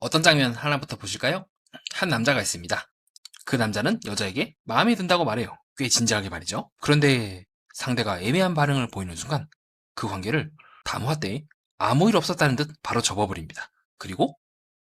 어떤 장면 하나부터 보실까요? 한 남자가 있습니다. 그 남자는 여자에게 마음에 든다고 말해요. 꽤 진지하게 말이죠. 그런데 상대가 애매한 반응을 보이는 순간 그 관계를 담화 때 아무 일 없었다는 듯 바로 접어버립니다. 그리고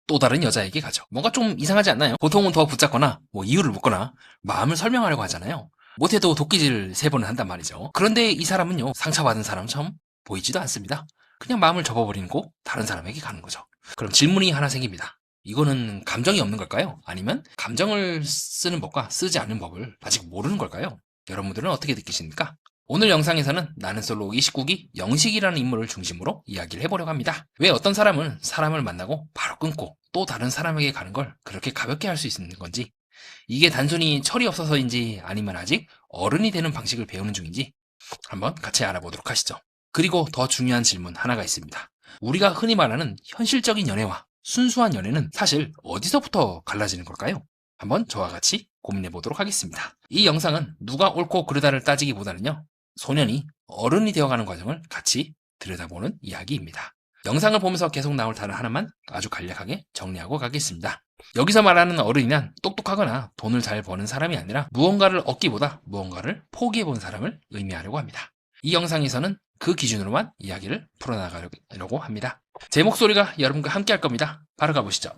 또 다른 여자에게 가죠. 뭔가 좀 이상하지 않나요? 보통은 더 붙잡거나 이유를 묻거나 마음을 설명하려고 하잖아요. 못해도 도끼질 3번은 한단 말이죠. 그런데 이 사람은요, 상처받은 사람처럼 보이지도 않습니다. 그냥 마음을 접어버리는 거 다른 사람에게 가는 거죠. 그럼 질문이 하나 생깁니다. 이거는 감정이 없는 걸까요? 아니면 감정을 쓰는 법과 쓰지 않는 법을 아직 모르는 걸까요? 여러분들은 어떻게 느끼십니까? 오늘 영상에서는 나는 솔로 29기 영식이라는 인물을 중심으로 이야기를 해보려고 합니다. 왜 어떤 사람은 사람을 만나고 바로 끊고 또 다른 사람에게 가는 걸 그렇게 가볍게 할 수 있는 건지, 이게 단순히 철이 없어서인지 아니면 아직 어른이 되는 방식을 배우는 중인지 한번 같이 알아보도록 하시죠. 그리고 더 중요한 질문 하나가 있습니다. 우리가 흔히 말하는 현실적인 연애와 순수한 연애는 사실 어디서부터 갈라지는 걸까요? 한번 저와 같이 고민해 보도록 하겠습니다. 이 영상은 누가 옳고 그르다를 따지기보다는요, 소년이 어른이 되어가는 과정을 같이 들여다보는 이야기입니다. 영상을 보면서 계속 나올 단어 하나만 아주 간략하게 정리하고 가겠습니다. 여기서 말하는 어른이란 똑똑하거나 돈을 잘 버는 사람이 아니라 무언가를 얻기보다 무언가를 포기해본 사람을 의미하려고 합니다. 이 영상에서는 그 기준으로만 이야기를 풀어나가려고 합니다. 제 목소리가 여러분과 함께 할 겁니다. 바로 가보시죠.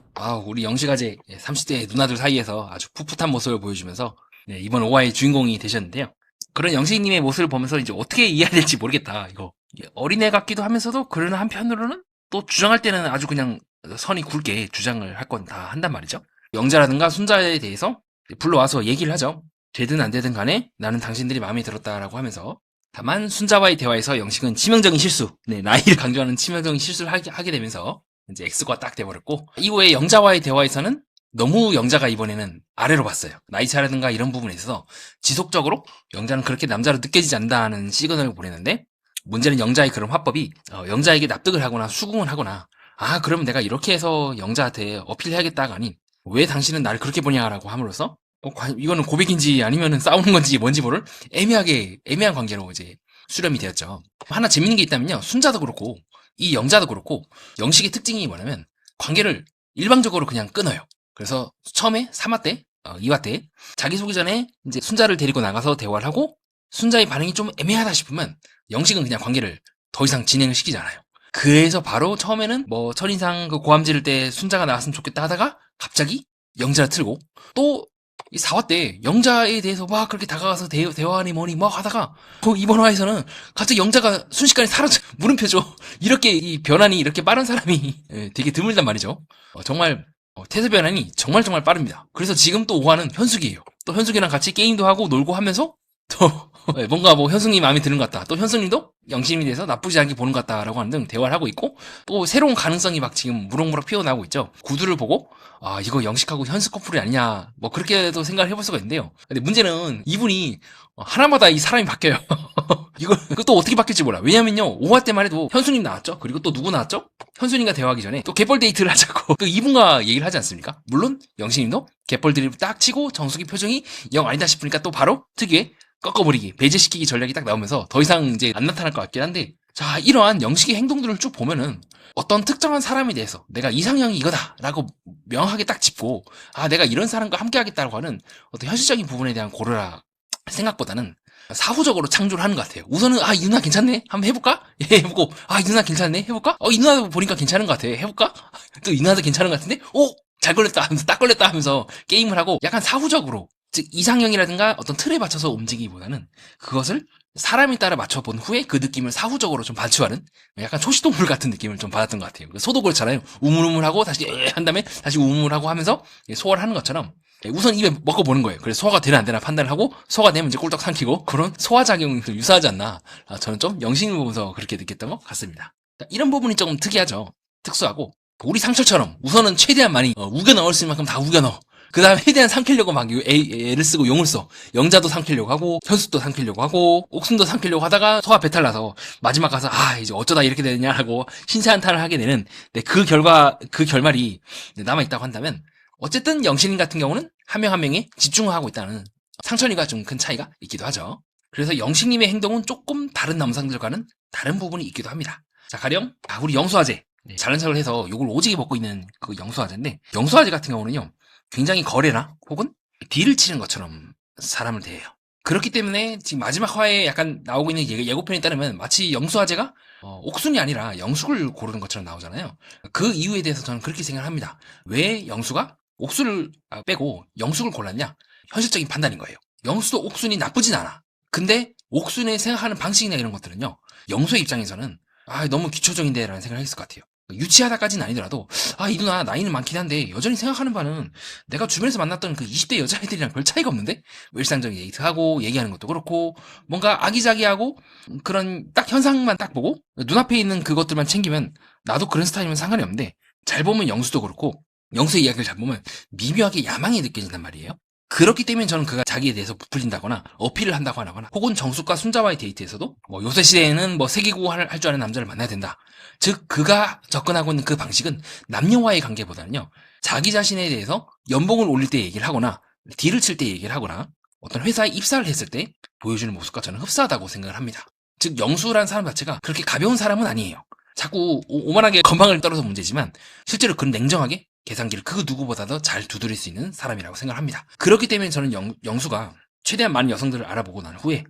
우리 영식아재 30대 누나들 사이에서 아주 풋풋한 모습을 보여주면서 이번 5화의 주인공이 되셨는데요. 그런 영식님의 모습을 보면서 이제 어떻게 이해해야 될지 모르겠다. 이거 어린애 같기도 하면서도 그러나 한편으로는 또 주장할 때는 아주 그냥 선이 굵게 주장을 할 건 다 한단 말이죠. 영자라든가 순자에 대해서 불러와서 얘기를 하죠. 되든 안 되든 간에 나는 당신들이 마음에 들었다라고 하면서, 다만 순자와의 대화에서 영식은 치명적인 실수, 나이를 강조하는 치명적인 실수를 하게 되면서 이제 X가 딱 돼버렸고, 이후에 영자와의 대화에서는 너무 영자가 이번에는 아래로 봤어요. 나이 차라든가 이런 부분에 있어서 지속적으로 영자는 그렇게 남자로 느껴지지 않는다는 시그널을 보내는데, 문제는 영자의 그런 화법이 영자에게 납득을 하거나 수긍을 하거나, 그러면 내가 이렇게 해서 영자한테 어필해야겠다가 아닌, 왜 당신은 나를 그렇게 보냐라고 함으로써 이거는 고백인지 아니면 싸우는 건지 뭔지 모를 애매한 관계로 이제 수렴이 되었죠. 하나 재밌는 게 있다면요, 순자도 그렇고 이 영자도 그렇고 영식의 특징이 뭐냐면 관계를 일방적으로 그냥 끊어요. 그래서 처음에 3화 때, 2화 때 자기소개 전에 이제 순자를 데리고 나가서 대화를 하고, 순자의 반응이 좀 애매하다 싶으면 영식은 그냥 관계를 더 이상 진행을 시키지 않아요. 그래서 바로 처음에는 첫인상 그 고함 지를 때 순자가 나왔으면 좋겠다 하다가 갑자기 영자를 틀고, 또 이 4화 때 영자에 대해서 막 그렇게 다가가서 대화하니 뭐니 막 하다가 이번 화에서는 갑자기 영자가 순식간에 사라져 물음표죠. 이렇게 이 변환이 이렇게 빠른 사람이 되게 드물단 말이죠. 정말 태세 변환이 정말 빠릅니다. 그래서 지금 또 5화는 현숙이에요. 또 현숙이랑 같이 게임도 하고 놀고 하면서 또 뭔가 현숙님이 마음에 드는 것 같다, 또 현숙님도 영식님에 대해서 나쁘지 않게 보는 것 같다라고 하는 등 대화를 하고 있고, 또 새로운 가능성이 막 지금 무럭무럭 피어나고 있죠. 구두를 보고 이거 영식하고 현숙 커플이 아니냐 그렇게도 생각을 해볼 수가 있는데요. 근데 문제는 이분이 하나마다 이 사람이 바뀌어요. 이거 또 어떻게 바뀔지 몰라. 왜냐면요, 5화 때만 해도 현수님 나왔죠. 그리고 또 누구 나왔죠? 현수님과 대화하기 전에 또 갯벌 데이트를 하자고 또 이분과 얘기를 하지 않습니까? 물론 영식님도 갯벌 드립 딱 치고 정숙이 표정이 영 아니다 싶으니까 또 바로 특유의 꺾어버리기, 배제시키기 전략이 딱 나오면서 더 이상 이제 안 나타날 것 같긴 한데, 자, 이러한 영식의 행동들을 쭉 보면은 어떤 특정한 사람에 대해서 내가 이상형이 이거다라고 명확하게 딱 짚고, 내가 이런 사람과 함께 하겠다고 하는 어떤 현실적인 부분에 대한 고려라 생각보다는 사후적으로 창조를 하는 것 같아요. 우선은 이 누나 괜찮네? 한번 해볼까? 예, 해보고 이 누나 괜찮네? 해볼까? 이 누나 보니까 괜찮은 것 같아. 해볼까? 또 이 누나도 괜찮은 것 같은데? 잘 걸렸다 하면서 딱 걸렸다 하면서 게임을 하고, 약간 사후적으로, 즉 이상형이라든가 어떤 틀에 맞춰서 움직이기보다는 그것을 사람에 따라 맞춰본 후에 그 느낌을 사후적으로 좀 반추하는, 약간 초시동물 같은 느낌을 좀 받았던 것 같아요. 소도 그렇잖아요. 우물우물하고 다시 한 다음에 다시 우물우물하고 하면서 소화를 하는 것처럼 우선 입에 먹어보는 거예요. 그래서 소화가 되나 안 되나 판단을 하고, 소화가 되면 이제 꿀떡 삼키고, 그런 소화작용이 좀 유사하지 않나, 저는 좀 영식을 보면서 그렇게 느꼈던 것 같습니다. 이런 부분이 조금 특이하죠. 특수하고, 우리 상철처럼 우선은 최대한 많이 우겨 넣을 수 있는 만큼 다 우겨 넣어. 그 다음에 최대한 삼키려고 막 애를 쓰고 용을 써. 영자도 삼키려고 하고, 현숙도 삼키려고 하고, 옥순도 삼키려고 하다가 소화 배탈 나서 마지막 가서 이제 어쩌다 이렇게 되느냐 하고 신세한탄을 하게 되는, 그 결말이 남아있다고 한다면, 어쨌든 영신님 같은 경우는 한 명 한 명에 집중하고 있다는 상천이가 좀 큰 차이가 있기도 하죠. 그래서 영식님의 행동은 조금 다른 남성들과는 다른 부분이 있기도 합니다. 자, 가령 우리 영수아재 잘난 척을 해서 욕을 오지게 먹고 있는 그 영수아재인데, 영수아재 같은 경우는요, 굉장히 거래나 혹은 딜을 치는 것처럼 사람을 대해요. 그렇기 때문에 지금 마지막 화에 약간 나오고 있는 예고편에 따르면 마치 영수아재가 옥순이 아니라 영숙을 고르는 것처럼 나오잖아요. 그 이유에 대해서 저는 그렇게 생각을 합니다. 왜 영수가 옥순을 빼고 영숙을 골랐냐? 현실적인 판단인 거예요. 영수도 옥순이 나쁘진 않아. 근데 옥순의 생각하는 방식이나 이런 것들은요, 영수의 입장에서는 너무 기초적인데 라는 생각을 했을 것 같아요. 유치하다까지는 아니더라도 이 누나 나이는 많긴 한데 여전히 생각하는 바는 내가 주변에서 만났던 그 20대 여자애들이랑 별 차이가 없는데? 뭐 일상적인 얘기하고 얘기하는 것도 그렇고 뭔가 아기자기하고 그런 딱 현상만 딱 보고 눈앞에 있는 그것들만 챙기면 나도 그런 스타일이면 상관이 없는데, 잘 보면 영수도 그렇고 영수의 이야기를 잘 보면 미묘하게 야망이 느껴진단 말이에요. 그렇기 때문에 저는 그가 자기에 대해서 부풀린다거나 어필을 한다고 하거나 혹은 정숙과 순자와의 데이트에서도 요새 시대에는 세기고 할 줄 아는 남자를 만나야 된다. 즉 그가 접근하고 있는 그 방식은 남녀와의 관계보다는요, 자기 자신에 대해서 연봉을 올릴 때 얘기를 하거나 딜을 칠 때 얘기를 하거나 어떤 회사에 입사를 했을 때 보여주는 모습과 저는 흡사하다고 생각을 합니다. 즉 영수라는 사람 자체가 그렇게 가벼운 사람은 아니에요. 자꾸 오만하게 건방을 떨어서 문제지만 실제로 그는 냉정하게 계산기를 그 누구보다도 잘 두드릴 수 있는 사람이라고 생각합니다. 그렇기 때문에 저는 영수가 최대한 많은 여성들을 알아보고 난 후에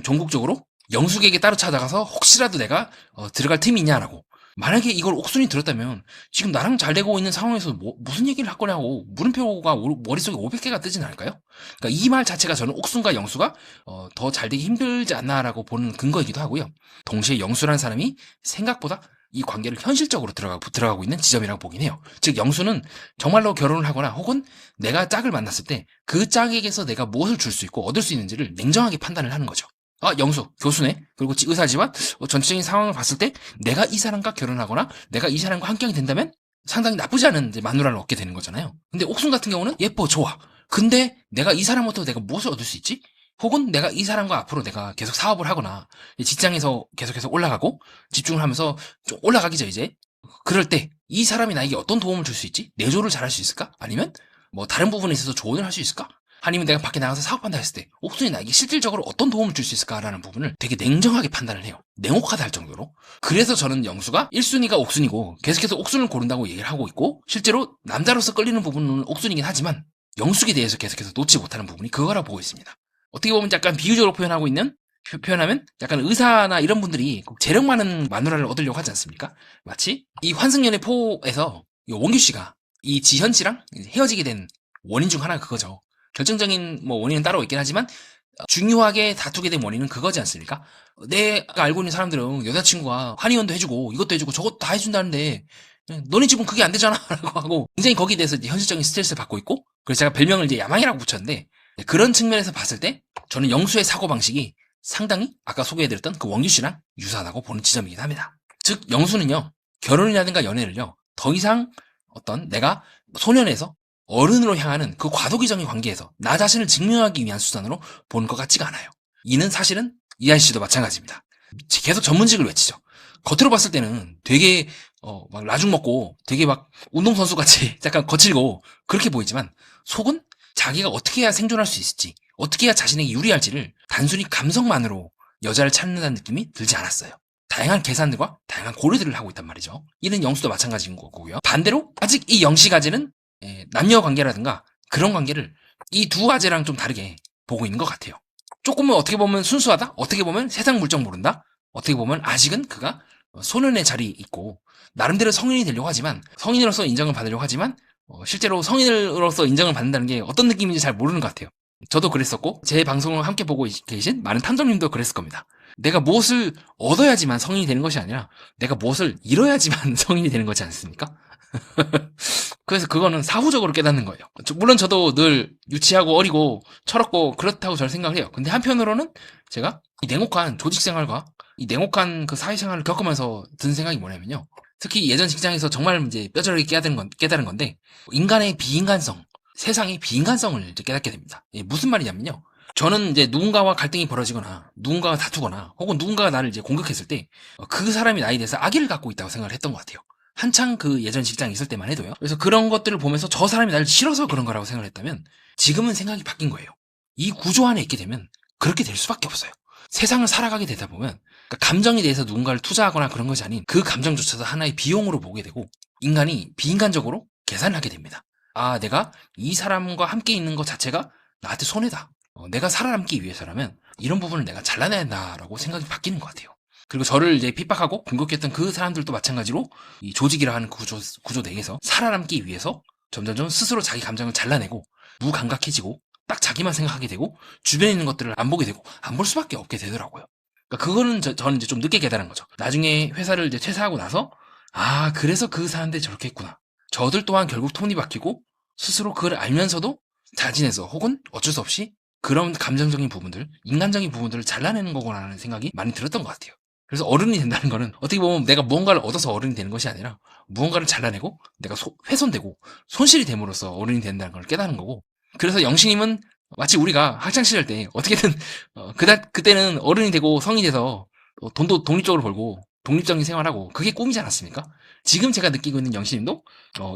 전국적으로 영숙에게 따로 찾아가서 혹시라도 내가 들어갈 틈이 있냐라고, 만약에 이걸 옥순이 들었다면 지금 나랑 잘 되고 있는 상황에서 무슨 얘기를 할 거냐고 물음표가 머릿속에 500개가 뜨진 않을까요? 그러니까 이 말 자체가 저는 옥순과 영수가 더 잘 되기 힘들지 않나라고 보는 근거이기도 하고요. 동시에 영수라는 사람이 생각보다 이 관계를 현실적으로 들어가고 있는 지점이라고 보긴 해요. 즉 영수는 정말로 결혼을 하거나 혹은 내가 짝을 만났을 때 그 짝에게서 내가 무엇을 줄 수 있고 얻을 수 있는지를 냉정하게 판단을 하는 거죠. 영수 교수네, 그리고 의사지만 전체적인 상황을 봤을 때 내가 이 사람과 결혼하거나 내가 이 사람과 함께하게 된다면 상당히 나쁘지 않은 마누라를 얻게 되는 거잖아요. 근데 옥순 같은 경우는 예뻐, 좋아. 근데 내가 이 사람부터 내가 무엇을 얻을 수 있지? 혹은 내가 이 사람과 앞으로 내가 계속 사업을 하거나 직장에서 계속해서 올라가고 집중을 하면서 좀 올라가기죠 이제. 그럴 때 이 사람이 나에게 어떤 도움을 줄 수 있지? 내조를 잘할 수 있을까? 아니면 다른 부분에 있어서 조언을 할 수 있을까? 아니면 내가 밖에 나가서 사업한다 했을 때 옥순이 나에게 실질적으로 어떤 도움을 줄 수 있을까라는 부분을 되게 냉정하게 판단을 해요. 냉혹하다 할 정도로. 그래서 저는 영수가 1순위가 옥순이고 계속해서 옥순을 고른다고 얘기를 하고 있고, 실제로 남자로서 끌리는 부분은 옥순이긴 하지만 영숙에 대해서 계속해서 놓지 못하는 부분이 그거라 보고 있습니다. 어떻게 보면 약간 비유적으로 표현하면 약간 의사나 이런 분들이 꼭 재력 많은 마누라를 얻으려고 하지 않습니까? 마치 이 환승연애 포에서 원규 씨가 이 지현 씨랑 헤어지게 된 원인 중 하나가 그거죠. 결정적인 원인은 따로 있긴 하지만 중요하게 다투게 된 원인은 그거지 않습니까? 내가 알고 있는 사람들은 여자친구가 한의원도 해주고 이것도 해주고 저것도 다 해준다는데 너네 집은 그게 안 되잖아 라고 하고 굉장히 거기에 대해서 현실적인 스트레스를 받고 있고, 그래서 제가 별명을 이제 야망이라고 붙였는데, 그런 측면에서 봤을 때 저는 영수의 사고방식이 상당히 아까 소개해드렸던 그 원규 씨랑 유사하다고 보는 지점이긴 합니다. 즉 영수는요, 결혼이라든가 연애를요 더 이상 어떤 내가 소년에서 어른으로 향하는 그 과도기적인 관계에서 나 자신을 증명하기 위한 수단으로 보는 것 같지가 않아요. 이는 사실은 이한 씨도 마찬가지입니다. 계속 전문직을 외치죠. 겉으로 봤을 때는 되게 막 라죽 먹고 되게 막 운동선수 같이 약간 거칠고 그렇게 보이지만 속은 자기가 어떻게 해야 생존할 수 있을지, 어떻게 해야 자신에게 유리할지를 단순히 감성만으로 여자를 찾는다는 느낌이 들지 않았어요. 다양한 계산들과 다양한 고려들을 하고 있단 말이죠. 이는 영수도 마찬가지인 거고요. 반대로 아직 이 영씨가제는 남녀 관계라든가 그런 관계를 이 두 아재랑 좀 다르게 보고 있는 것 같아요. 조금은 어떻게 보면 순수하다? 어떻게 보면 세상 물정 모른다? 어떻게 보면 아직은 그가 소년의 자리에 있고 나름대로 성인이 되려고 하지만, 성인으로서 인정을 받으려고 하지만 실제로 성인으로서 인정을 받는다는 게 어떤 느낌인지 잘 모르는 것 같아요. 저도 그랬었고 제 방송을 함께 보고 계신 많은 탐정님도 그랬을 겁니다. 내가 무엇을 얻어야지만 성인이 되는 것이 아니라 내가 무엇을 잃어야지만 성인이 되는 거지 않습니까? 그래서 그거는 사후적으로 깨닫는 거예요. 물론 저도 늘 유치하고 어리고 철없고 그렇다고 저는 생각을 해요. 근데 한편으로는 제가 이 냉혹한 조직생활과 이 냉혹한 그 사회생활을 겪으면서 든 생각이 뭐냐면요, 특히 예전 직장에서 정말 이제 뼈저리게 깨달은 건데, 인간의 비인간성, 세상의 비인간성을 이제 깨닫게 됩니다. 무슨 말이냐면요, 저는 이제 누군가와 갈등이 벌어지거나 누군가가 다투거나 혹은 누군가가 나를 이제 공격했을 때 그 사람이 나에 대해서 악의를 갖고 있다고 생각을 했던 것 같아요. 한창 그 예전 직장에 있을 때만 해도요. 그래서 그런 것들을 보면서 저 사람이 나를 싫어서 그런 거라고 생각을 했다면 지금은 생각이 바뀐 거예요. 이 구조 안에 있게 되면 그렇게 될 수밖에 없어요. 세상을 살아가게 되다 보면 그러니까 감정에 대해서 누군가를 투자하거나 그런 것이 아닌 그 감정조차도 하나의 비용으로 보게 되고 인간이 비인간적으로 계산을 하게 됩니다. 아, 내가 이 사람과 함께 있는 것 자체가 나한테 손해다. 내가 살아남기 위해서라면 이런 부분을 내가 잘라내야 한다라고 생각이 바뀌는 것 같아요. 그리고 저를 이제 핍박하고 공격했던 그 사람들도 마찬가지로 이 조직이라 하는 구조 내에서 살아남기 위해서 점점점 스스로 자기 감정을 잘라내고 무감각해지고 딱 자기만 생각하게 되고 주변에 있는 것들을 안 보게 되고 안 볼 수밖에 없게 되더라고요. 그러니까 그거는 저는 이제 좀 늦게 깨달은 거죠. 나중에 회사를 이제 퇴사하고 나서 아, 그래서 그 사람들이 저렇게 했구나. 저들 또한 결국 톤이 바뀌고 스스로 그걸 알면서도 자진해서 혹은 어쩔 수 없이 그런 감정적인 부분들, 인간적인 부분들을 잘라내는 거구나라는 생각이 많이 들었던 것 같아요. 그래서 어른이 된다는 거는 어떻게 보면 내가 무언가를 얻어서 어른이 되는 것이 아니라 무언가를 잘라내고 내가 훼손되고 손실이 됨으로써 어른이 된다는 걸 깨닫는 거고, 그래서 영신님은 마치 우리가 학창시절 때 어떻게든 그때는 어른이 되고 성인이 돼서 돈도 독립적으로 벌고 독립적인 생활하고 그게 꿈이지 않았습니까? 지금 제가 느끼고 있는 영신님도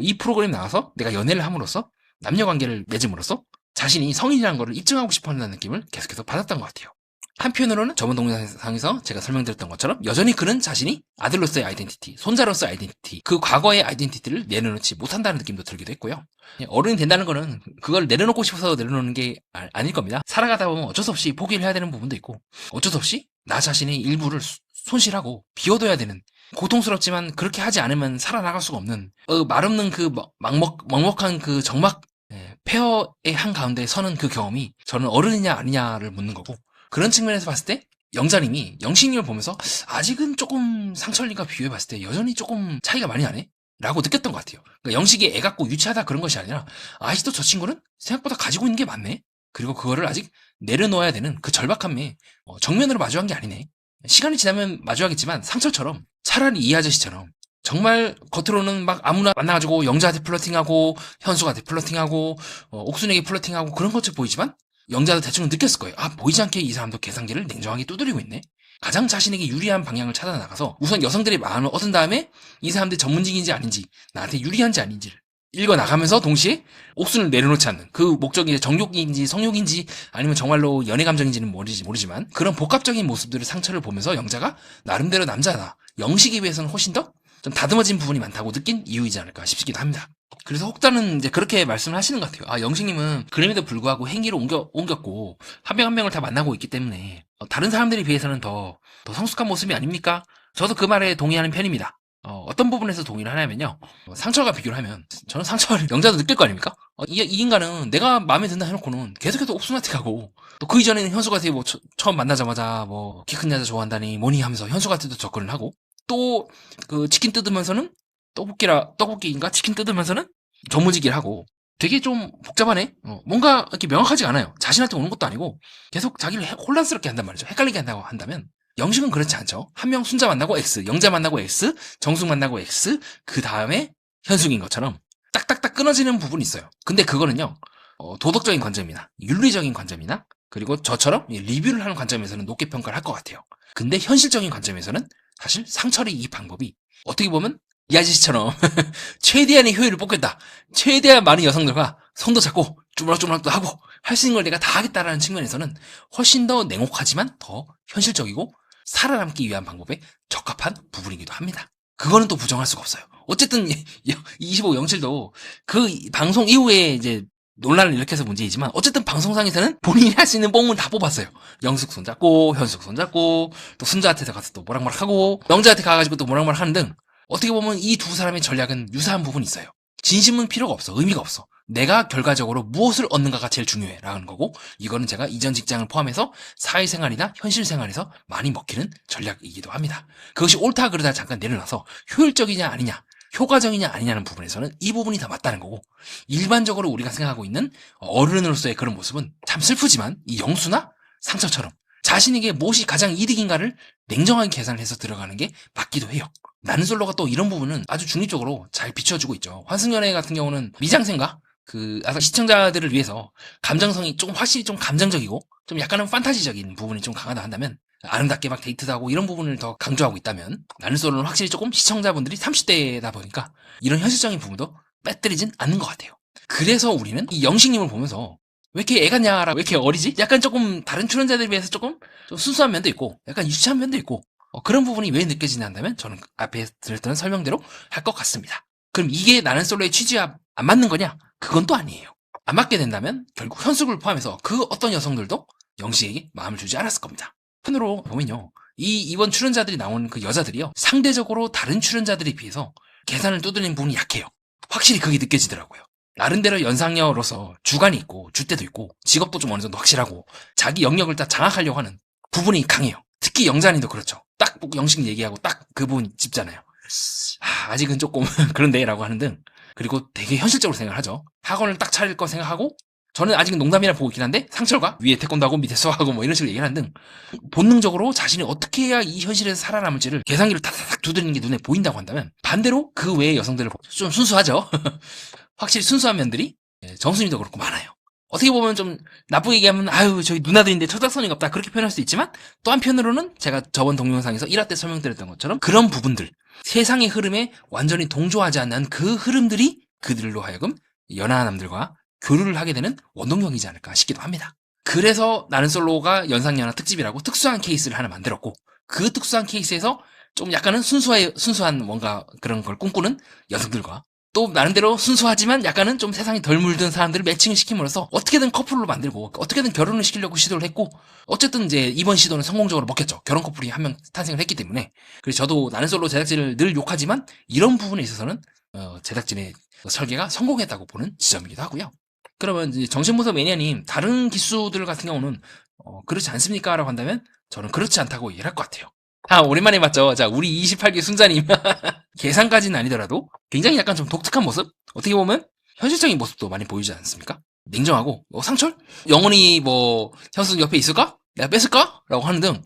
이 프로그램 나와서 내가 연애를 함으로써 남녀관계를 맺음으로써 자신이 성인이라는 것을 입증하고 싶어하는 느낌을 계속해서 받았던 것 같아요. 한편으로는 저번 동영상에서 제가 설명드렸던 것처럼 여전히 그는 자신이 아들로서의 아이덴티티, 손자로서의 아이덴티티, 그 과거의 아이덴티티를 내려놓지 못한다는 느낌도 들기도 했고요. 어른이 된다는 거는 그걸 내려놓고 싶어서 내려놓는 게 아닐 겁니다. 살아가다 보면 어쩔 수 없이 포기를 해야 되는 부분도 있고 어쩔 수 없이 나 자신의 일부를 손실하고 비워둬야 되는, 고통스럽지만 그렇게 하지 않으면 살아나갈 수가 없는 말없는 그 먹먹한 그 정막 폐허의 한가운데 서는 그 경험이 저는 어른이냐 아니냐를 묻는 거고, 그런 측면에서 봤을 때 영자님이 영식님을 보면서 아직은 조금 상철님과 비교해봤을 때 여전히 조금 차이가 많이 나네? 라고 느꼈던 것 같아요. 그러니까 영식이 애 같고 유치하다 그런 것이 아니라 아직도 저 친구는 생각보다 가지고 있는 게 많네? 그리고 그거를 아직 내려놓아야 되는 그 절박함에 정면으로 마주한 게 아니네. 시간이 지나면 마주하겠지만 상철처럼 차라리 이 아저씨처럼 정말 겉으로는 막 아무나 만나가지고 영자한테 플러팅하고 현수한테 플러팅하고 옥순에게 플러팅하고 그런 것처럼 보이지만 영자도 대충 느꼈을 거예요. 아, 보이지 않게 이 사람도 계산기를 냉정하게 두드리고 있네. 가장 자신에게 유리한 방향을 찾아 나가서 우선 여성들의 마음을 얻은 다음에 이 사람들이 전문직인지 아닌지, 나한테 유리한지 아닌지를 읽어 나가면서 동시에 옥순을 내려놓지 않는, 그 목적이 정욕인지 성욕인지 아니면 정말로 연애 감정인지는 모르지만 그런 복합적인 모습들의 상처를 보면서 영자가 나름대로 남자다, 영식에 비해서는 훨씬 더 좀 다듬어진 부분이 많다고 느낀 이유이지 않을까 싶기도 합니다. 그래서 혹자는 이제 그렇게 말씀을 하시는 것 같아요. 아, 영식님은 그럼에도 불구하고 행기로 옮겼고 한 명 한 명을 다 만나고 있기 때문에 다른 사람들에 비해서는 더 성숙한 모습이 아닙니까? 저도 그 말에 동의하는 편입니다. 어떤 부분에서 동의를 하냐면요. 상철과 비교를 하면 저는 상철 영자도 느낄 거 아닙니까? 이 인간은 내가 마음에 든다 해놓고는 계속해서 옥순한테 가고, 또 그 이전에는 현수한테 뭐 처음 만나자마자 뭐 키 큰 여자 좋아한다니 뭐니 하면서 현수한테도 접근을 하고, 또 그 치킨 뜯으면서는 떡볶이인가 치킨 뜯으면서는 전무지기를 하고, 되게 좀 복잡하네. 뭔가 이렇게 명확하지 않아요. 자신한테 오는 것도 아니고 계속 자기를 혼란스럽게 한단 말이죠. 헷갈리게 한다고 한다면 영식은 그렇지 않죠. 한 명 순자 만나고 X, 영자 만나고 X, 정숙 만나고 X, 그 다음에 현숙인 것처럼 딱딱딱 끊어지는 부분이 있어요. 근데 그거는요, 도덕적인 관점이나 윤리적인 관점이나 그리고 저처럼 리뷰를 하는 관점에서는 높게 평가를 할 것 같아요. 근데 현실적인 관점에서는 사실 상철의 이 방법이 어떻게 보면 이 아저씨처럼 최대한의 효율을 뽑겠다, 최대한 많은 여성들과 손도 잡고 주물럭주물럭도 하고 할 수 있는 걸 내가 다 하겠다라는 측면에서는 훨씬 더 냉혹하지만 더 현실적이고 살아남기 위한 방법에 적합한 부분이기도 합니다. 그거는 또 부정할 수가 없어요. 어쨌든 2507도 그 방송 이후에 이제 논란을 일으켜서 문제이지만 어쨌든 방송상에서는 본인이 할 수 있는 뽕은 다 뽑았어요. 영숙 손잡고 현숙 손잡고 또 순자한테 가서 또 모락모락하고 영자한테 가가지고 또 모락모락 하는 등, 어떻게 보면 이 두 사람의 전략은 유사한 부분이 있어요. 진심은 필요가 없어. 의미가 없어. 내가 결과적으로 무엇을 얻는가가 제일 중요해 라는 거고, 이거는 제가 이전 직장을 포함해서 사회생활이나 현실생활에서 많이 먹히는 전략이기도 합니다. 그것이 옳다 그르다 잠깐 내려놔서 효율적이냐 아니냐, 효과적이냐 아니냐는 부분에서는 이 부분이 다 맞다는 거고, 일반적으로 우리가 생각하고 있는 어른으로서의 그런 모습은 참 슬프지만 이 영수나 상처처럼 자신에게 무엇이 가장 이득인가를 냉정하게 계산을 해서 들어가는 게 맞기도 해요. 나는 솔로가 또 이런 부분은 아주 중립적으로 잘 비춰주고 있죠. 환승연애 같은 경우는 미장센과 아까 시청자들을 위해서 감정성이 조금 확실히 좀 감정적이고 좀 약간은 판타지적인 부분이 좀 강하다 한다면, 아름답게 막 데이트도 하고 이런 부분을 더 강조하고 있다면, 나는 솔로는 확실히 조금 시청자분들이 30대다 보니까 이런 현실적인 부분도 빼뜨리진 않는 것 같아요. 그래서 우리는 이 영식님을 보면서 왜 이렇게 애 같냐라고 왜 이렇게 어리지? 약간 조금 다른 출연자들에 비해서 조금 좀 순수한 면도 있고 약간 유치한 면도 있고 그런 부분이 왜 느껴지냐 한다면 저는 앞에 드렸던 설명대로 할 것 같습니다. 그럼 이게 나는 솔로의 취지와 안 맞는 거냐? 그건 또 아니에요. 안 맞게 된다면 결국 현숙을 포함해서 그 어떤 여성들도 영식에게 마음을 주지 않았을 겁니다. 편으로 보면요. 이번 출연자들이 나온 그 여자들이요. 상대적으로 다른 출연자들에 비해서 계산을 두드리는 부분이 약해요. 확실히 그게 느껴지더라고요. 나름대로 연상녀로서 주관이 있고 줏대도 있고 직업도 좀 어느 정도 확실하고 자기 영역을 딱 장악하려고 하는 부분이 강해요. 특히 영자님도 그렇죠. 딱 보고 영식 얘기하고 딱 그 부분 짚잖아요. 아직은 조금 그런데 라고 하는 등 그리고 되게 현실적으로 생각을 하죠. 학원을 딱 차릴 거 생각하고 저는 아직은 농담이라 보고 있긴 한데 상철과 위에 태권도하고 밑에 수학하고 뭐 이런 식으로 얘기를 하는 등 본능적으로 자신이 어떻게 해야 이 현실에서 살아남을지를 계산기를 탁탁탁 두드리는 게 눈에 보인다고 한다면 반대로 그 외의 여성들을 좀 순수하죠. 확실히 순수한 면들이 정순이도 그렇고 많아요. 어떻게 보면 좀 나쁘게 얘기하면 아유 저희 누나들인데 처작선이 없다 그렇게 표현할 수 있지만 또 한편으로는 제가 저번 동영상에서 1화 때 설명드렸던 것처럼 그런 부분들 세상의 흐름에 완전히 동조하지 않는 그 흐름들이 그들로 하여금 연하한 남들과 교류를 하게 되는 원동력이지 않을까 싶기도 합니다. 그래서 나는 솔로가 연상연하 특집이라고 특수한 케이스를 하나 만들었고 그 특수한 케이스에서 좀 약간은 순수한 뭔가 그런 걸 꿈꾸는 여성들과 또 나름대로 순수하지만 약간은 좀 세상이 덜 물든 사람들을 매칭을 시킴으로써 어떻게든 커플로 만들고 어떻게든 결혼을 시키려고 시도를 했고 어쨌든 이제 이번 시도는 성공적으로 먹혔죠. 결혼 커플이 한 명 탄생을 했기 때문에. 그래서 저도 나는 솔로 제작진을 늘 욕하지만 이런 부분에 있어서는 제작진의 설계가 성공했다고 보는 지점이기도 하고요. 그러면 이제 정신분석 매니아님 다른 기수들 같은 경우는 그렇지 않습니까? 라고 한다면 저는 그렇지 않다고 얘기할 것 같아요. 오랜만에 봤죠. 자, 우리 28기 순자님. 계산까지는 아니더라도 굉장히 약간 좀 독특한 모습? 어떻게 보면 현실적인 모습도 많이 보이지 않습니까? 냉정하고, 상철? 영원히 현수 옆에 있을까? 내가 뺏을까? 라고 하는 등,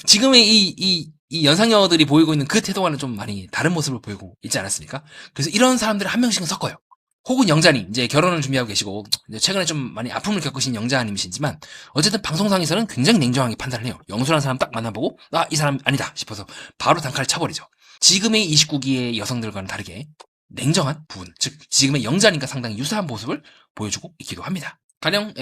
지금의 이 연상녀들이 보이고 있는 그 태도와는 좀 많이 다른 모습을 보이고 있지 않았습니까? 그래서 이런 사람들을 한 명씩은 섞어요. 혹은 영자님, 이제 결혼을 준비하고 계시고, 최근에 좀 많이 아픔을 겪으신 영자님이시지만, 어쨌든 방송상에서는 굉장히 냉정하게 판단을 해요. 영수라는 사람 딱 만나보고, 이 사람 아니다 싶어서 바로 단칼을 쳐버리죠. 지금의 29기의 여성들과는 다르게 냉정한 부분, 즉, 지금의 영자님과 상당히 유사한 모습을 보여주고 있기도 합니다. 가령,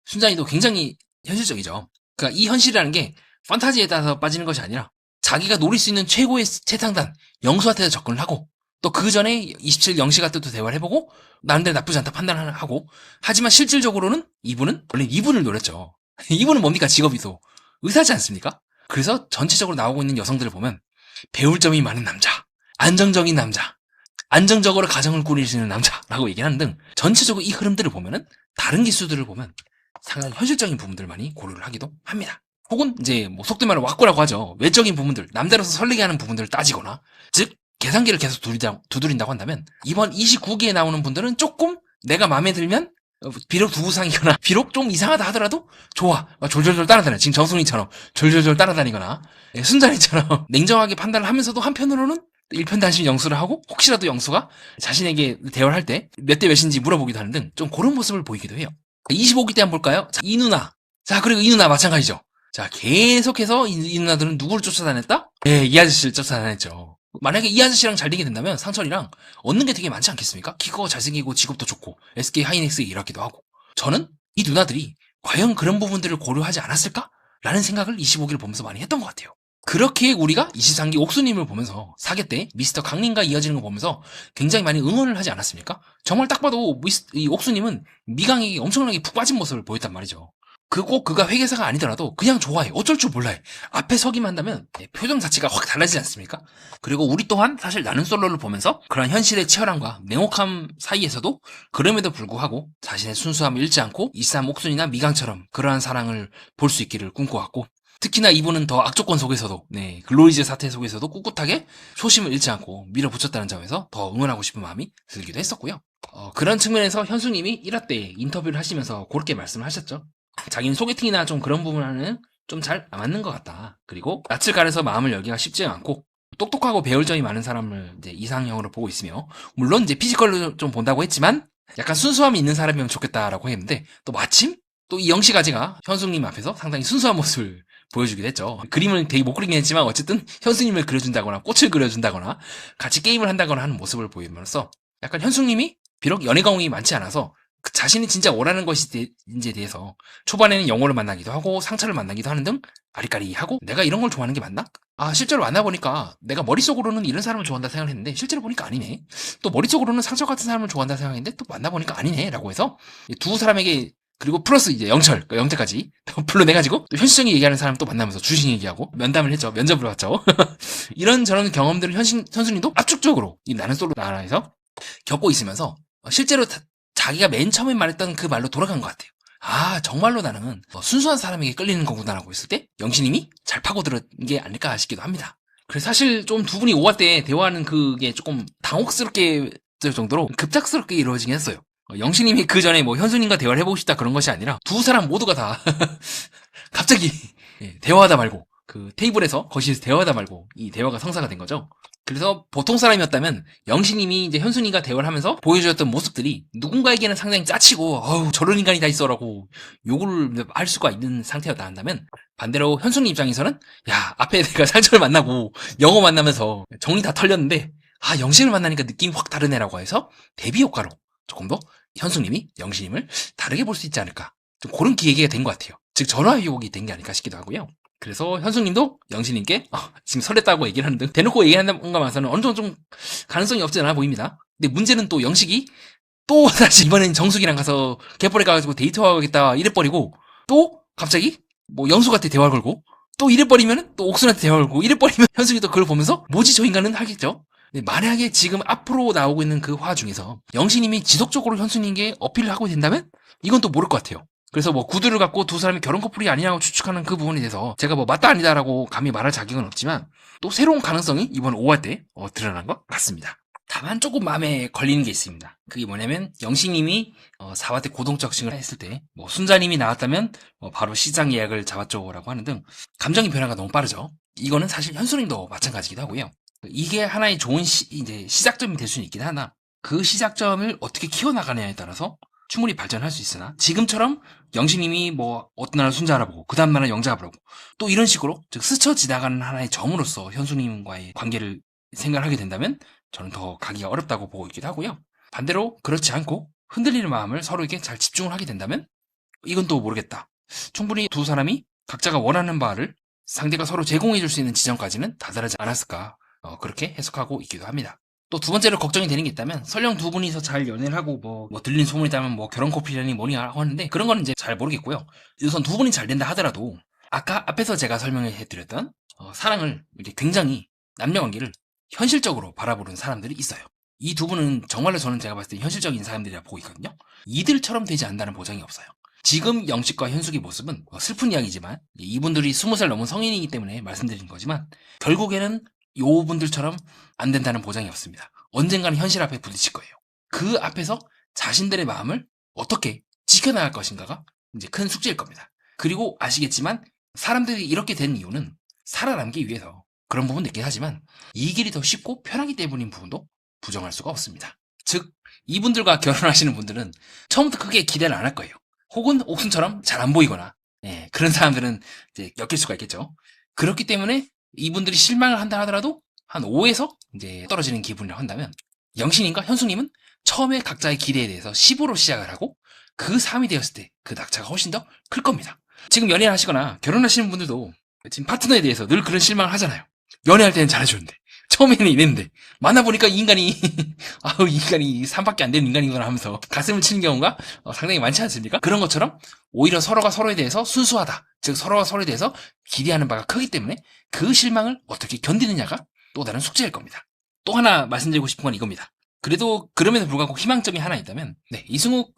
순자님도 굉장히 현실적이죠. 그러니까 이 현실이라는 게 판타지에 따라서 빠지는 것이 아니라, 자기가 노릴 수 있는 최고의 최상단, 영수한테 접근을 하고, 또 그 전에 27 영시가 또 대화를 해보고 나름대로 나쁘지 않다 판단을 하고 하지만 실질적으로는 이분은 원래 이분을 노렸죠. 이분은 뭡니까? 직업이도 의사지 않습니까? 그래서 전체적으로 나오고 있는 여성들을 보면 배울 점이 많은 남자, 안정적인 남자, 안정적으로 가정을 꾸릴 수 있는 남자라고 얘기하는 등 전체적으로 이 흐름들을 보면은 다른 기수들을 보면 상당히 현실적인 부분들을 많이 고려를 하기도 합니다. 혹은 이제 속된 말로 왁구라고 하죠. 외적인 부분들, 남자로서 설레게 하는 부분들을 따지거나 즉 계산기를 계속 두드린다고 한다면 이번 29기에 나오는 분들은 조금 내가 마음에 들면 비록 두부상이거나 비록 좀 이상하다 하더라도 좋아 졸졸졸 따라다녀. 지금 정순이처럼 졸졸졸 따라다니거나 순자리처럼 냉정하게 판단을 하면서도 한편으로는 일편단심 영수를 하고 혹시라도 영수가 자신에게 대화를 할 때 몇 대 몇인지 물어보기도 하는 등 좀 그런 모습을 보이기도 해요. 25기 때 한번 볼까요? 자, 이 누나. 자, 그리고 이 누나 마찬가지죠. 자, 계속해서 이 누나들은 누구를 쫓아다녔다? 이 아저씨를 쫓아다녔죠. 만약에 이 아저씨랑 잘 되게 된다면 상철이랑 얻는 게 되게 많지 않겠습니까? 키 크고 잘생기고 직업도 좋고 SK 하이닉스에 일하기도 하고. 저는 이 누나들이 과연 그런 부분들을 고려하지 않았을까? 라는 생각을 25기를 보면서 많이 했던 것 같아요. 그렇게 우리가 23기 옥수님을 보면서 사계 때 미스터 강림과 이어지는 거 보면서 굉장히 많이 응원을 하지 않았습니까? 정말 딱 봐도 이 옥수님은 미강에게 엄청나게 푹 빠진 모습을 보였단 말이죠. 그가 회계사가 아니더라도 그냥 좋아해. 어쩔 줄 몰라해. 앞에 서기만 한다면 표정 자체가 확 달라지지 않습니까? 그리고 우리 또한 사실 나는 솔로를 보면서 그런 현실의 치열함과 냉혹함 사이에서도 그럼에도 불구하고 자신의 순수함을 잃지 않고 이삼 옥순이나 미강처럼 그러한 사랑을 볼 수 있기를 꿈꿔왔고 특히나 이분은 더 악조건 속에서도 글로리즈 사태 속에서도 꿋꿋하게 초심을 잃지 않고 밀어붙였다는 점에서 더 응원하고 싶은 마음이 들기도 했었고요. 그런 측면에서 현수님이 1화 때 인터뷰를 하시면서 그렇게 말씀을 하셨죠. 자기는 소개팅이나 좀 그런 부분하는 좀 잘 안 맞는 것 같다. 그리고 낯을 가려서 마음을 열기가 쉽지 않고 똑똑하고 배울 점이 많은 사람을 이제 이상형으로 보고 있으며 물론 이제 피지컬로 좀 본다고 했지만 약간 순수함이 있는 사람이면 좋겠다라고 했는데 또 마침 또 이 영식아지가 현숙님 앞에서 상당히 순수한 모습을 보여주기도 했죠. 그림을 되게 못 그리긴 했지만 어쨌든 현수님을 그려준다거나 꽃을 그려준다거나 같이 게임을 한다거나 하는 모습을 보임으로써 약간 현숙님이 비록 연애 경험이 많지 않아서 자신이 진짜 원하는 것인지에 대해서 초반에는 영혼을 만나기도 하고 상처를 만나기도 하는 등 아리까리하고 내가 이런 걸 좋아하는 게 맞나? 아 실제로 만나보니까 내가 머릿속으로는 이런 사람을 좋아한다 생각을 했는데 실제로 보니까 아니네. 또 머릿속으로는 상처 같은 사람을 좋아한다 생각했는데 또 만나보니까 아니네 라고 해서 두 사람에게 그리고 플러스 이제 영철까지 불러내가지고 또 현실적인 얘기하는 사람 또 만나면서 주식 얘기하고 면담을 했죠. 면접을 봤죠. 이런저런 경험들을 현수님도 압축적으로 이 나는 솔로 나라에서 겪고 있으면서 실제로 자기가 맨 처음에 말했던 그 말로 돌아간 것 같아요. 아 정말로 나는 순수한 사람에게 끌리는 거구나라고 했을 때 영신님이 잘 파고들은 게 아닐까 싶기도 합니다. 그래서 사실 좀 두 분이 5화 때 대화하는 그게 조금 당혹스럽게 될 정도로 급작스럽게 이루어지긴 했어요. 영신님이 그 전에 뭐 현수님과 대화를 해보고 싶다 그런 것이 아니라 두 사람 모두가 다 갑자기 대화하다 말고 그 테이블에서 거실에서 대화하다 말고 이 대화가 성사가 된 거죠. 그래서 보통 사람이었다면 영신님이 이제 현순이가 대화를 하면서 보여주었던 모습들이 누군가에게는 상당히 짜치고 어우 저런 인간이 다 있어라고 욕을 할 수가 있는 상태였다 한다면 반대로 현순이 입장에서는 야 앞에 내가 상철을 만나고 영호 만나면서 정리 다 털렸는데 아 영신을 만나니까 느낌이 확 다르네라고 해서 대비 효과로 조금 더 현숙님이 영신님을 다르게 볼 수 있지 않을까 좀 그런 기회가 된 것 같아요. 즉 전화유혹이 된 게 아닐까 싶기도 하고요. 그래서 현숙님도 영신님께 지금 설렜다고 얘기를 하는 등 대놓고 얘기하는 것과 봐서는 어느 정도 좀 가능성이 없지 않아 보입니다. 근데 문제는 또 영식이 또 다시 이번엔 정숙이랑 가서 갯벌에 가가지고 데이트하겠다 이래버리고 또 갑자기 뭐 영숙한테 대화를 걸고 또 이래버리면 또 옥순한테 대화를 걸고 이래버리면 현숙이 또 그걸 보면서 뭐지 저 인간은 하겠죠. 만약에 지금 앞으로 나오고 있는 그 화 중에서 영신님이 지속적으로 현수님께 어필을 하고 된다면 이건 또 모를 것 같아요. 그래서 뭐 구두를 갖고 두 사람이 결혼 커플이 아니냐고 추측하는 그 부분에 대해서 제가 뭐 맞다 아니다라고 감히 말할 자격은 없지만 또 새로운 가능성이 이번 5화 때 드러난 것 같습니다. 다만 조금 마음에 걸리는 게 있습니다. 그게 뭐냐면 영신님이 4화 때 고동적싱을 했을 때 뭐 순자님이 나왔다면 바로 시장 예약을 잡았죠라고 하는 등 감정의 변화가 너무 빠르죠. 이거는 사실 현수님도 마찬가지기도 하고요. 이게 하나의 좋은 이제 시작점이 될 수는 있긴 하나 그 시작점을 어떻게 키워나가느냐에 따라서 충분히 발전할 수 있으나 지금처럼 영신님이 뭐 어떤 날은 순자 알아보고 그 다음 날은 영자 알아보고 또 이런 식으로 즉 스쳐 지나가는 하나의 점으로서 현수님과의 관계를 생각하게 된다면 저는 더 가기가 어렵다고 보고 있기도 하고요. 반대로 그렇지 않고 흔들리는 마음을 서로에게 잘 집중을 하게 된다면 이건 또 모르겠다. 충분히 두 사람이 각자가 원하는 바를 상대가 서로 제공해 줄 수 있는 지점까지는 다다르지 않았을까 그렇게 해석하고 있기도 합니다. 또 두 번째로 걱정이 되는 게 있다면 설령 두 분이서 잘 연애를 하고 뭐 들린 소문이 있다면 뭐 결혼 커플이라니 뭐니 하는데 그런 거는 이제 잘 모르겠고요. 우선 두 분이 잘 된다 하더라도 아까 앞에서 제가 설명을 해드렸던 사랑을 이제 굉장히 남녀 관계를 현실적으로 바라보는 사람들이 있어요. 이 두 분은 정말로 저는 제가 봤을 때 현실적인 사람들이라 보고 있거든요. 이들처럼 되지 않는다는 보장이 없어요. 지금 영식과 현숙의 모습은 슬픈 이야기지만 이분들이 20살 넘은 성인이기 때문에 말씀드린 거지만 결국에는 요분들처럼 안 된다는 보장이 없습니다. 언젠가는 현실 앞에 부딪힐 거예요. 그 앞에서 자신들의 마음을 어떻게 지켜나갈 것인가가 이제 큰 숙제일 겁니다. 그리고 아시겠지만 사람들이 이렇게 된 이유는 살아남기 위해서 그런 부분도 있긴 하지만 이 길이 더 쉽고 편하기 때문인 부분도 부정할 수가 없습니다. 즉 이분들과 결혼하시는 분들은 처음부터 크게 기대를 안 할 거예요. 혹은 옥순처럼 잘 안 보이거나 그런 사람들은 이제 엮일 수가 있겠죠. 그렇기 때문에 이분들이 실망을 한다 하더라도 한 5에서 이제 떨어지는 기분이라고 한다면 영신님과 현숙님은 처음에 각자의 기대에 대해서 10으로 시작을 하고 그 3이 되었을 때 그 낙차가 훨씬 더 클 겁니다. 지금 연애를 하시거나 결혼하시는 분들도 지금 파트너에 대해서 늘 그런 실망을 하잖아요. 연애할 때는 잘해줬는데 처음에는 이랬는데 만나보니까 이 인간이 이 인간이 3밖에 안 되는 인간이구나 하면서 가슴을 치는 경우가 상당히 많지 않습니까? 그런 것처럼 오히려 서로가 서로에 대해서 순수하다. 즉 서로가 서로에 대해서 기대하는 바가 크기 때문에 그 실망을 어떻게 견디느냐가 또 다른 숙제일 겁니다. 또 하나 말씀드리고 싶은 건 이겁니다. 그래도 그럼에도 불구하고 희망점이 하나 있다면 이승욱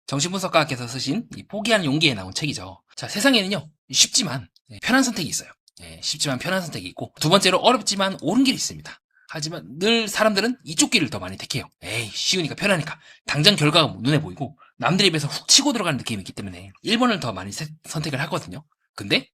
정신분석가께서 쓰신 이 포기하는 용기에 나온 책이죠. 자, 세상에는요 쉽지만 편한 선택이 있어요. 쉽지만 편한 선택이 있고 두 번째로 어렵지만 옳은 길이 있습니다. 하지만 늘 사람들은 이쪽 길을 더 많이 택해요. 쉬우니까 편하니까 당장 결과가 눈에 보이고 남들의 입에서 훅 치고 들어가는 느낌이 있기 때문에 1번을 더 많이 선택을 하거든요. 근데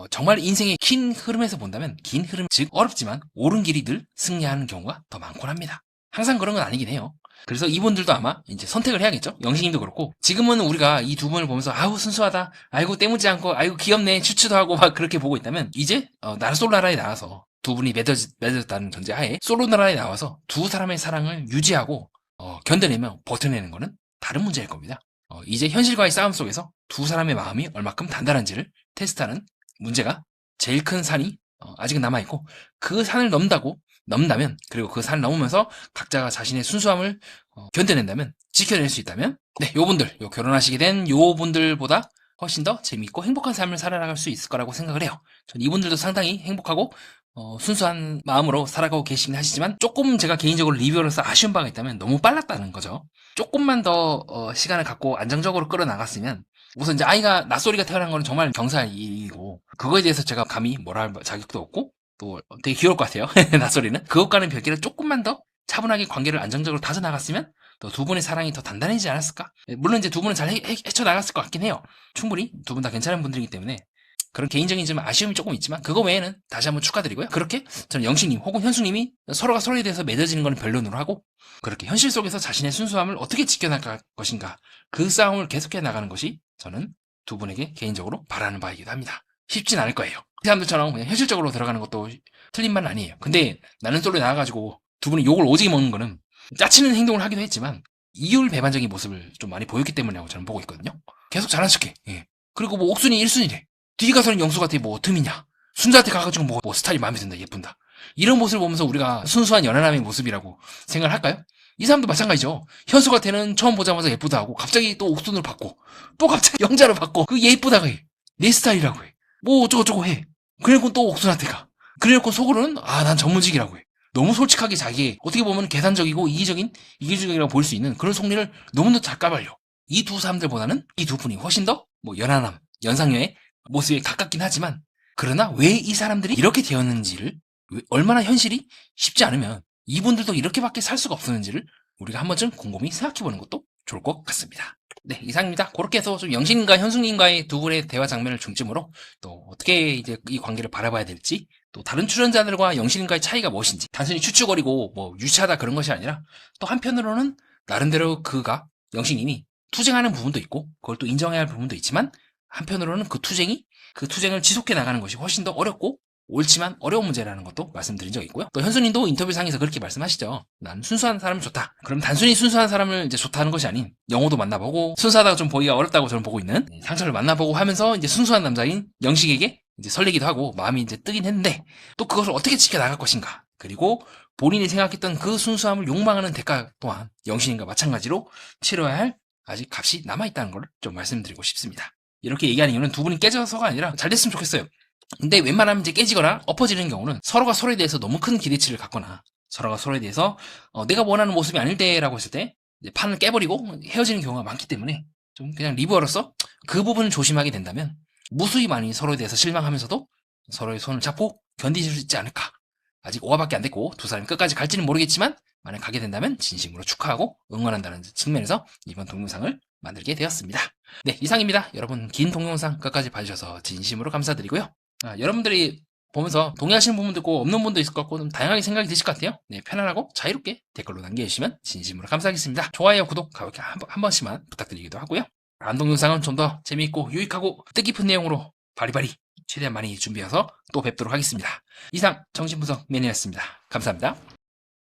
정말 인생의 긴 흐름에서 본다면 긴 흐름 즉 어렵지만 옳은 길이 늘 승리하는 경우가 더 많곤 합니다. 항상 그런 건 아니긴 해요. 그래서 이분들도 아마 이제 선택을 해야겠죠. 영식님도 그렇고 지금은 우리가 이 두 분을 보면서 아우 순수하다, 아이고 때묻지 않고, 아이고 귀엽네, 추추도 하고 막 그렇게 보고 있다면 이제 나라 솔나라에 나와서 두 분이 맺어졌다는 전제하에 솔로 나라에 나와서 두 사람의 사랑을 유지하고 견뎌내며 버텨내는 거는 다른 문제일 겁니다. 이제 현실과의 싸움 속에서 두 사람의 마음이 얼마큼 단단한지를 테스트하는 문제가 제일 큰 산이 아직은 남아있고 그 산을 넘는다면 그리고 그 산을 넘으면서 각자가 자신의 순수함을 견뎌낸다면 지켜낼 수 있다면 요분들 결혼하시게 된 요분들보다 훨씬 더 재미있고 행복한 삶을 살아나갈 수 있을 거라고 생각을 해요. 전 이분들도 상당히 행복하고 순수한 마음으로 살아가고 계시긴 하시지만 조금 제가 개인적으로 리뷰로서 아쉬운 바가 있다면 너무 빨랐다는 거죠. 조금만 더 시간을 갖고 안정적으로 끌어나갔으면 우선 이제 아이가 낯소리가 태어난 거는 정말 경사할 일이고 그거에 대해서 제가 감히 뭐라 할 자격도 없고 또 되게 귀여울 것 같아요. 낯소리는 그것과는 별개로 조금만 더 차분하게 관계를 안정적으로 다져나갔으면 또 두 분의 사랑이 더 단단해지지 않았을까? 물론 이제 두 분은 잘 헤쳐나갔을 것 같긴 해요. 충분히 두 분 다 괜찮은 분들이기 때문에 그런 개인적인 좀 아쉬움이 조금 있지만 그거 외에는 다시 한번 축하드리고요. 그렇게 저는 영식님 혹은 현숙님이 서로가 서로에 대해서 맺어지는 건 변론으로 하고 그렇게 현실 속에서 자신의 순수함을 어떻게 지켜나갈 것인가 그 싸움을 계속해 나가는 것이 저는 두 분에게 개인적으로 바라는 바이기도 합니다. 쉽진 않을 거예요. 이 사람들처럼 그냥 현실적으로 들어가는 것도 틀린 말은 아니에요. 근데 나는 솔로에 나와가지고 두 분이 욕을 오지게 먹는 거는 짜치는 행동을 하기도 했지만 이율배반적인 모습을 좀 많이 보였기 때문이라고 저는 보고 있거든요. 계속 잘난 척해. 예. 그리고 뭐 옥순이 1순위래. 뒤에 가서는 영수한테 뭐 틈이냐. 순자한테 가가지고 뭐 스타일이 마음에 든다. 예쁜다. 이런 모습을 보면서 우리가 순수한 연하남의 모습이라고 생각을 할까요? 이 사람도 마찬가지죠. 현수한테는 처음 보자마자 예쁘다 하고 갑자기 또 옥순으로 바꿔. 또 갑자기 영자로 바꿔. 그 예쁘다고 해. 내 스타일이라고 해. 뭐 어쩌고저쩌고 해. 그래놓고 또 옥순한테 가. 그래놓고 속으로는 난 전문직이라고 해. 너무 솔직하게 자기의 어떻게 보면 계산적이고 이기적이라고 볼 수 있는 그런 속내를 너무나도 잘 까발려. 이 두 사람들보다는 이 두 분이 훨씬 더 뭐 연하남, 연상녀의 모습에 가깝긴 하지만 그러나 왜 이 사람들이 이렇게 되었는지를 얼마나 현실이 쉽지 않으면 이분들도 이렇게밖에 살 수가 없었는지를 우리가 한 번쯤 곰곰이 생각해보는 것도 좋을 것 같습니다. 네, 이상입니다. 그렇게 해서 좀 영신님과 현숙님과의 두 분의 대화 장면을 중심으로 또 어떻게 이제 이 관계를 바라봐야 될지 또 다른 출연자들과 영신님과의 차이가 무엇인지 단순히 추측거리고 뭐 유치하다 그런 것이 아니라 또 한편으로는 나름대로 그가 영신님이 투쟁하는 부분도 있고 그걸 또 인정해야 할 부분도 있지만 한편으로는 그 투쟁을 지속해 나가는 것이 훨씬 더 어렵고 옳지만 어려운 문제라는 것도 말씀드린 적이 있고요. 또 현수님도 인터뷰상에서 그렇게 말씀하시죠. 난 순수한 사람이 좋다. 그럼 단순히 순수한 사람을 이제 좋다는 것이 아닌 영호도 만나보고 순수하다가 좀 보기가 어렵다고 저는 보고 있는 상처를 만나보고 하면서 이제 순수한 남자인 영식에게 이제 설레기도 하고 마음이 이제 뜨긴 했는데 또 그것을 어떻게 지켜나갈 것인가. 그리고 본인이 생각했던 그 순수함을 욕망하는 대가 또한 영신님과 마찬가지로 치러야 할 아직 값이 남아있다는 걸 좀 말씀드리고 싶습니다. 이렇게 얘기하는 이유는 두 분이 깨져서가 아니라 잘 됐으면 좋겠어요. 근데 웬만하면 이제 깨지거나 엎어지는 경우는 서로가 서로에 대해서 너무 큰 기대치를 갖거나 서로가 서로에 대해서 내가 원하는 모습이 아닐 때라고 했을 때 이제 판을 깨버리고 헤어지는 경우가 많기 때문에 좀 그냥 리뷰어로서 그 부분을 조심하게 된다면 무수히 많이 서로에 대해서 실망하면서도 서로의 손을 잡고 견디실 수 있지 않을까. 아직 5화밖에 안 됐고 두 사람이 끝까지 갈지는 모르겠지만 만약 가게 된다면 진심으로 축하하고 응원한다는 측면에서 이번 동영상을 만들게 되었습니다. 네, 이상입니다. 여러분 긴 동영상 끝까지 봐주셔서 진심으로 감사드리고요. 여러분들이 보면서 동의하시는 부분도 있고 없는 부분도 있을 것 같고 좀 다양하게 생각이 드실 것 같아요. 네, 편안하고 자유롭게 댓글로 남겨주시면 진심으로 감사하겠습니다. 좋아요, 구독 가볍게 한 번씩만 부탁드리기도 하고요. 다음 동영상은 좀 더 재미있고 유익하고 뜻깊은 내용으로 바리바리 최대한 많이 준비해서 또 뵙도록 하겠습니다. 이상 정신분석 매니아였습니다. 감사합니다.